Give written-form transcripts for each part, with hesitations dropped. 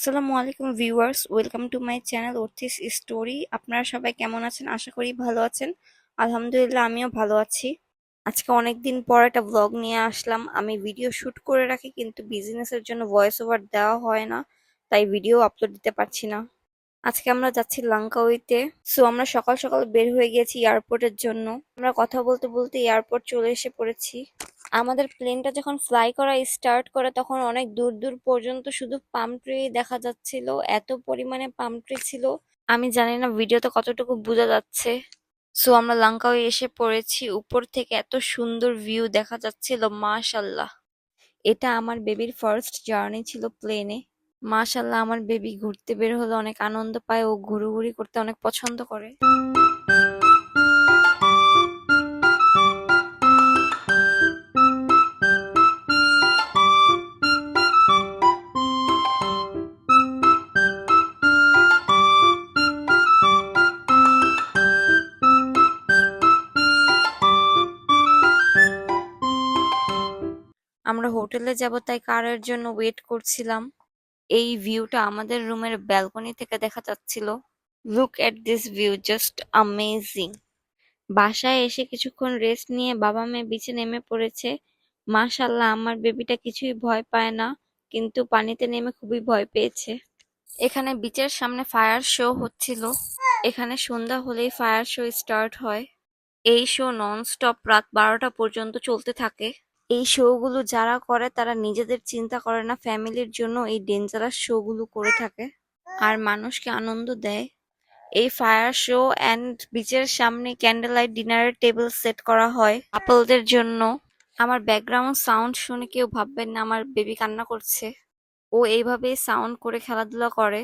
আসসালামু আলাইকুম viewers, welcome to my channel Arthi's story. আপনারা সবাই কেমন আছেন? আশা করি ভালো আছেন। আলহামদুলিল্লাহ, আমিও ভালো আছি। আজকে অনেকদিন পর একটা ব্লগ নিয়ে আসলাম। আমি ভিডিও শুট করে রাখি, কিন্তু বিজনেসের জন্য ভয়েস ওভার দেওয়া হয় না, তাই ভিডিও আপলোড দিতে পারছি না। আজকে আমরা যাচ্ছি লাঙ্কাউইতে। সো আমরা সকাল সকাল বের হয়ে গেছি এয়ারপোর্টের জন্য। আমরা কথা বলতে বলতে এয়ারপোর্ট চলে এসে পড়েছি। আমাদের প্লেনটা যখন ফ্লাই করা স্টার্ট করে তখন অনেক দূর দূর পর্যন্ত শুধু পাম ট্রি দেখা যাচ্ছিল, এত পরিমাণে পাম ট্রি ছিল। আমি জানি না ভিডিওতে কতটুকু বোঝা যাচ্ছে। সো আমরা লাঙ্কাউই এসে পড়েছি। উপর থেকে এত সুন্দর ভিউ দেখা যাচ্ছিল, মাশাল্লাহ। এটা আমার বেবির ফার্স্ট জার্নি ছিল প্লেনে। মাশাল্লাহ, আমার বেবি ঘুরতে বের হলে অনেক আনন্দ পায়, ও ঘুরোঘুরি করতে অনেক পছন্দ করে। আমরা হোটেলে যাব, তাই কারের জন্য ওয়েট করছিলাম। এই ভিউটা আমাদের রুমের ব্যালকনি থেকে দেখা যাচ্ছিল। Look at this view, just amazing. বাসায় এসে কিছুক্ষণ রেস্ট নিয়ে বাবা মেয়ে বিচে নেমে পড়েছে। মাশাল্লাহ, আমার বেবিটা কিছুই ভয় পায় না, কিন্তু পানিতে নেমে খুবই ভয় পেয়েছে। এখানে বিচের সামনে ফায়ার শো হচ্ছিল। এখানে সন্ধ্যা হলেই ফায়ার শো স্টার্ট হয়। এই শো নন স্টপ রাত 12টা পর্যন্ত চলতে থাকে। এই শো গুলো যারা করে তারা নিজেদের চিন্তা করে না, ফ্যামিলির জন্য এই ডেঞ্জারাস শো গুলো করে থাকে আর মানুষকে আনন্দ দেয়। এই ফায়ার শো এন্ড বিচের সামনে ক্যান্ডেল লাইট ডিনারের টেবিল সেট করা হয় কাপলদের জন্য। আমার ব্যাকগ্রাউন্ড সাউন্ড শুনে কেউ ভাববেন না আমার বেবি কান্না করছে। ও এইভাবেই সাউন্ড করে খেলাধুলা করে।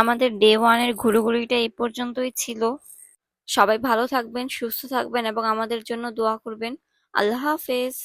আমাদের ডে ওয়ানের ঘুরোঘুরিটা এই পর্যন্তই ছিল। সবাই ভালো থাকবেন, সুস্থ থাকবেন এবং আমাদের জন্য দোয়া করবেন। আল্লাহ হাফেজ।